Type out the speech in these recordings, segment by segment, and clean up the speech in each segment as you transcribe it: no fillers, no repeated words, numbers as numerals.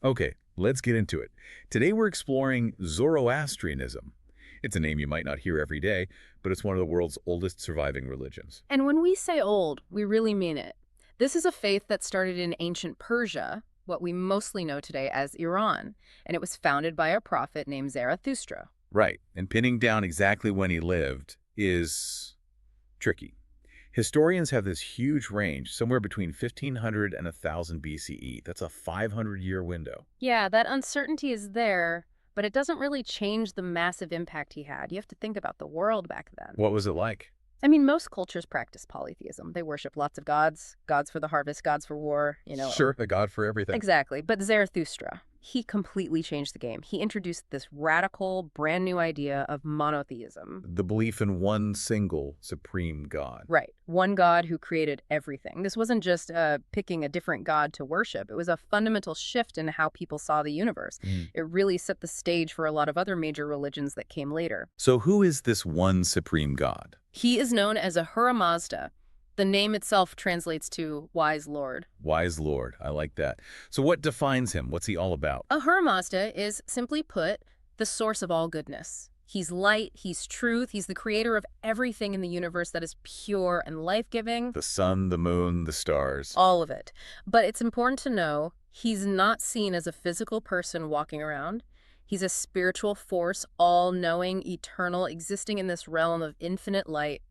Okay, let's get into it. Today we're exploring Zoroastrianism. It's a name you might not hear every day, but it's one of the world's oldest surviving religions. And when we say old, we really mean it. This is a faith that started in ancient Persia, what we mostly know today as Iran, and it was founded by a prophet named Zarathustra. Right, and pinning down exactly when he lived is tricky. Historians have this huge range, somewhere between 1500 and 1000 BCE. That's a 500-year window. Yeah, that uncertainty is there, but it doesn't really change the massive impact he had. You have to think about the world back then. What was it like? I mean, most cultures practice polytheism. They worship lots of gods, gods for the harvest, gods for war. Sure, a god for everything. Exactly. But Zarathustra, he completely changed the game. He introduced this radical, brand new idea of monotheism. The belief in one single supreme god. Right. One God who created everything. This wasn't just picking a different God to worship. It was a fundamental shift in how people saw the universe. It really set the stage for a lot of other major religions that came later. So who is this one supreme god? He is known as Ahura Mazda. The name itself translates to wise lord. Wise Lord. I like that. So what defines him? What's he all about? Ahura Mazda is, simply put, the source of all goodness. He's light, he's truth, he's the creator of everything in the universe that is pure and life-giving. The sun, the moon, the stars. All of it. But it's important to know he's not seen as a physical person walking around. He's a spiritual force, all-knowing, eternal, existing in this realm of infinite light.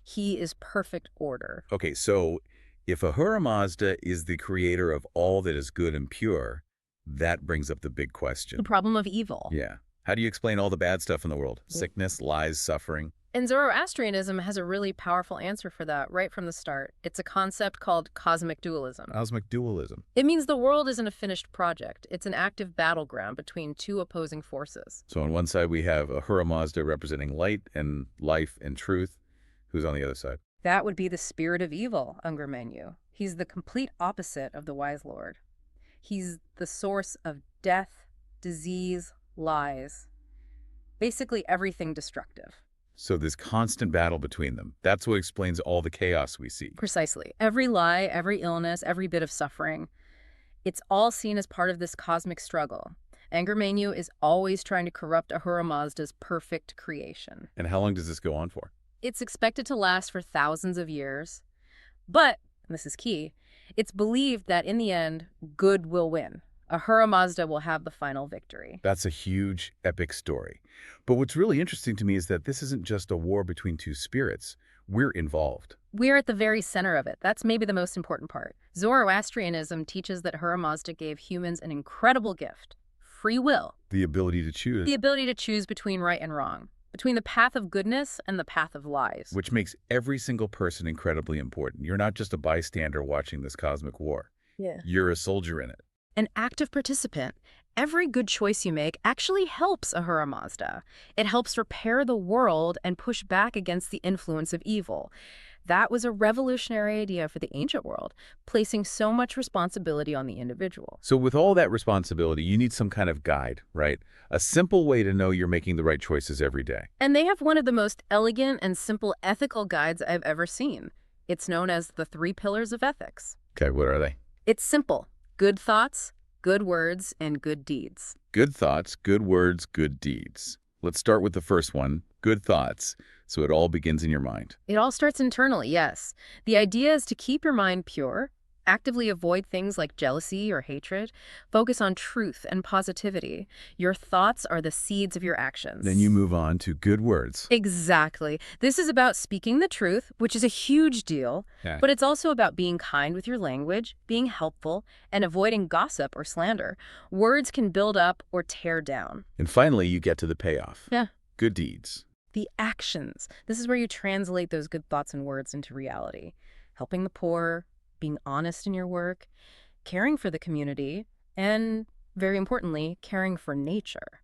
He is perfect order. Okay, so if Ahura Mazda is the creator of all that is good and pure, that brings up the big question. The problem of evil. Yeah. How do you explain all the bad stuff in the world? Sickness, lies, suffering? And Zoroastrianism has a really powerful answer for that right from the start. It's a concept called cosmic dualism. Cosmic dualism. It means the world isn't a finished project. It's an active battleground between two opposing forces. So on one side we have Ahura Mazda representing light and life and truth. Who's on the other side? That would be the spirit of evil, Ungermenu. He's the complete opposite of the wise lord. He's the source of death, disease, lies. Basically everything destructive. So this constant battle between them, that's what explains all the chaos we see. Precisely. Every lie, every illness, every bit of suffering, it's all seen as part of this cosmic struggle. Angermenu is always trying to corrupt Ahura Mazda's perfect creation. And how long does this go on for? It's expected to last for thousands of years. But, and this is key, it's believed that in the end, good will win. Ahura Mazda will have the final victory. That's a huge, epic story. But what's really interesting to me is that this isn't just a war between two spirits. We're involved. We're at the very center of it. That's maybe the most important part. Zoroastrianism teaches that Ahura Mazda gave humans an incredible gift, free will. The ability to choose. The ability to choose between right and wrong, between the path of goodness and the path of lies. Which makes every single person incredibly important. You're not just a bystander watching this cosmic war. Yeah. You're a soldier in it. An active participant. Every good choice you make actually helps Ahura Mazda. It helps repair the world and push back against the influence of evil. That was a revolutionary idea for the ancient world, placing so much responsibility on the individual. So with all that responsibility, you need some kind of guide, right? A simple way to know you're making the right choices every day. And they have one of the most elegant and simple ethical guides I've ever seen. It's known as the 3 pillars of ethics. Okay, what are they? It's simple. Good thoughts, good words, and good deeds. Good thoughts, good words, good deeds. Let's start with the first one, good thoughts. So it all begins in your mind. It all starts internally, yes. The idea is to keep your mind pure, actively avoid things like jealousy or hatred, focus on truth and positivity. Your thoughts are the seeds of your actions. Then you move on to good words. Exactly. This is about speaking the truth, which is a huge deal, Yeah. but it's also about being kind with your language, being helpful, and avoiding gossip or slander. Words can build up or tear down. And finally, you get to the payoff. Yeah. Good deeds. The actions. This is where you translate those good thoughts and words into reality. Helping the poor, being honest in your work, caring for the community, and, very importantly, caring for nature.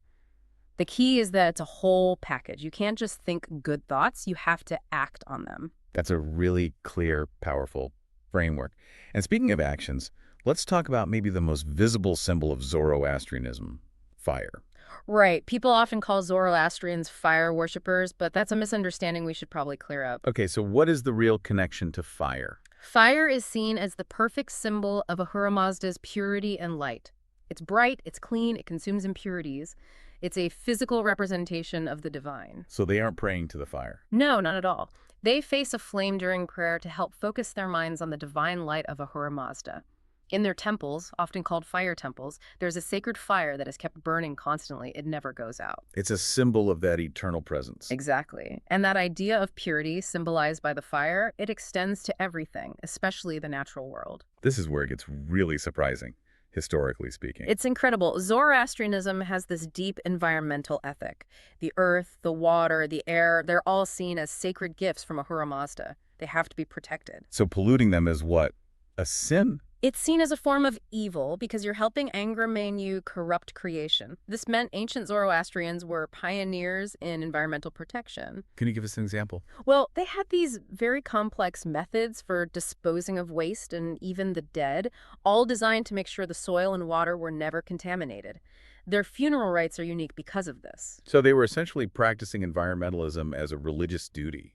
The key is that it's a whole package. You can't just think good thoughts, you have to act on them. That's a really clear, powerful framework. And speaking of actions, let's talk about maybe the most visible symbol of Zoroastrianism, fire. Right. People often call Zoroastrians fire worshippers, but that's a misunderstanding we should probably clear up. Okay, so what is the real connection to fire? Fire is seen as the perfect symbol of Ahura Mazda's purity and light. It's bright, it's clean, it consumes impurities. It's a physical representation of the divine. So they aren't praying to the fire. No, not at all. They face a flame during prayer to help focus their minds on the divine light of Ahura Mazda. In their temples, often called fire temples, there's a sacred fire that is kept burning constantly. It never goes out. It's a symbol of that eternal presence. Exactly. And that idea of purity symbolized by the fire, it extends to everything, especially the natural world. This is where it gets really surprising, historically speaking. It's incredible. Zoroastrianism has this deep environmental ethic. The earth, the water, the air, they're all seen as sacred gifts from Ahura Mazda. They have to be protected. So polluting them is what? A sin? It's seen as a form of evil because you're helping Angra corrupt creation. This meant ancient Zoroastrians were pioneers in environmental protection. Can you give us an example? Well, they had these very complex methods for disposing of waste and even the dead, all designed to make sure the soil and water were never contaminated. Their funeral rites are unique because of this. So they were essentially practicing environmentalism as a religious duty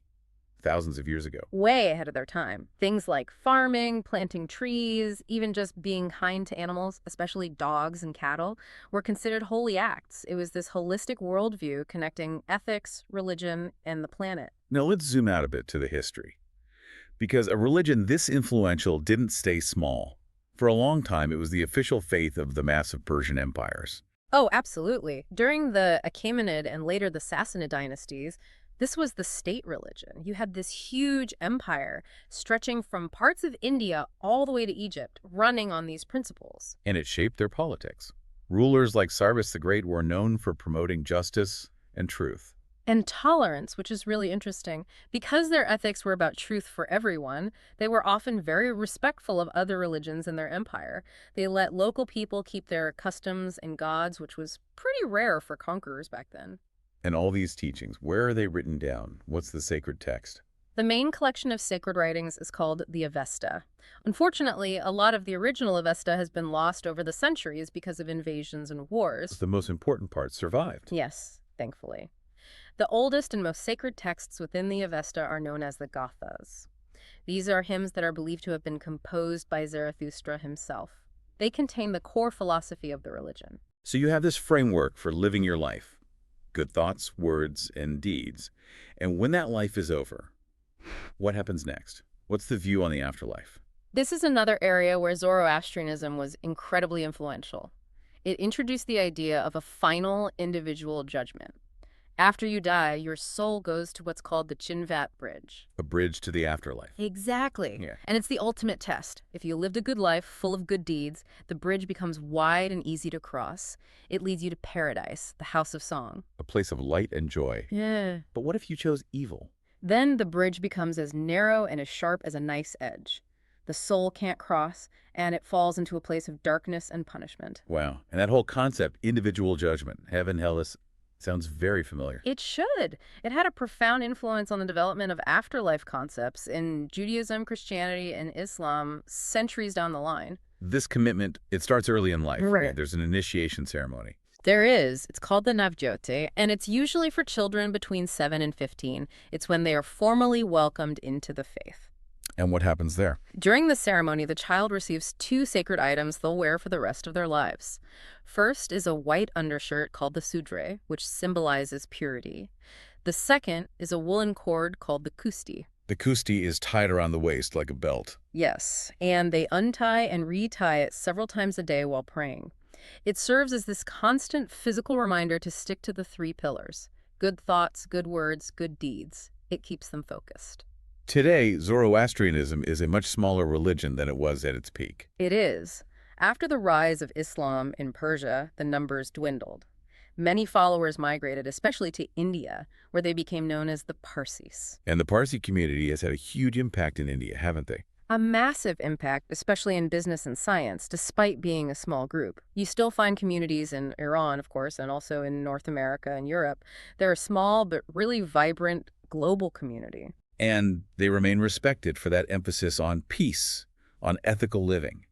thousands of years ago. Way ahead of their time. Things like farming, planting trees, even just being kind to animals, especially dogs and cattle, were considered holy acts. It was this holistic worldview connecting ethics, religion, and the planet. Now let's zoom out a bit to the history. Because a religion this influential didn't stay small. For a long time, it was the official faith of the massive Persian empires. Oh, absolutely. During the Achaemenid and later the Sassanid dynasties, this was the state religion. You had this huge empire stretching from parts of India all the way to Egypt, running on these principles. And it shaped their politics. Rulers like Cyrus the Great were known for promoting justice and truth. And tolerance, which is really interesting. Because their ethics were about truth for everyone, they were often very respectful of other religions in their empire. They let local people keep their customs and gods, which was pretty rare for conquerors back then. And all these teachings, where are they written down? What's the sacred text? The main collection of sacred writings is called the Avesta. Unfortunately, a lot of the original Avesta has been lost over the centuries because of invasions and wars. The most important part survived. Yes, thankfully. The oldest and most sacred texts within the Avesta are known as the Gathas. These are hymns that are believed to have been composed by Zarathustra himself. They contain the core philosophy of the religion. So you have this framework for living your life. Good thoughts, words, and deeds. And when that life is over, what happens next? What's the view on the afterlife? This is another area where Zoroastrianism was incredibly influential. It introduced the idea of a final individual judgment. After you die, your soul goes to what's called the Chinvat Bridge. A bridge to the afterlife. Exactly. Yeah. And it's the ultimate test. If you lived a good life full of good deeds, the bridge becomes wide and easy to cross. It leads you to paradise, the house of song. A place of light and joy. Yeah. But what if you chose evil? Then the bridge becomes as narrow and as sharp as a knife's edge. The soul can't cross, and it falls into a place of darkness and punishment. Wow. And that whole concept, individual judgment, heaven, hell, sounds very familiar. It should. It had a profound influence on the development of afterlife concepts in Judaism, Christianity, and Islam centuries down the line. This commitment, it starts early in life. Right. There's an initiation ceremony. There is. It's called the Navjote, and it's usually for children between 7 and 15. It's when they are formally welcomed into the faith. And what happens there? During the ceremony, the child receives 2 sacred items they'll wear for the rest of their lives. First is a white undershirt called the sudre, which symbolizes purity. The second is a woolen cord called the kusti. The kusti is tied around the waist like a belt. Yes, and they untie and retie it several times a day while praying. It serves as this constant physical reminder to stick to the 3 pillars: good thoughts, good words, good deeds. It keeps them focused. Today, Zoroastrianism is a much smaller religion than it was at its peak. It is. After the rise of Islam in Persia, the numbers dwindled. Many followers migrated, especially to India, where they became known as the Parsis. And the Parsi community has had a huge impact in India, haven't they? A massive impact, especially in business and science, despite being a small group. You still find communities in Iran, of course, and also in North America and Europe. They're a small but really vibrant global community. And they remain respected for that emphasis on peace, on ethical living,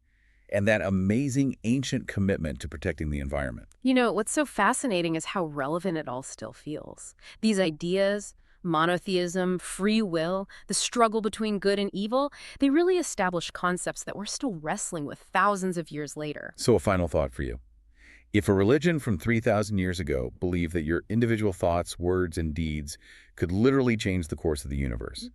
and that amazing ancient commitment to protecting the environment. You know, what's so fascinating is how relevant it all still feels. These ideas, monotheism, free will, the struggle between good and evil, they really establish concepts that we're still wrestling with thousands of years later. So a final thought for you. If a religion from 3,000 years ago believed that your individual thoughts, words, and deeds could literally change the course of the universe,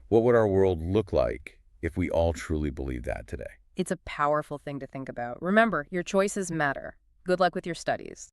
what would our world look like if we all truly believed that today? It's a powerful thing to think about. Remember, your choices matter. Good luck with your studies.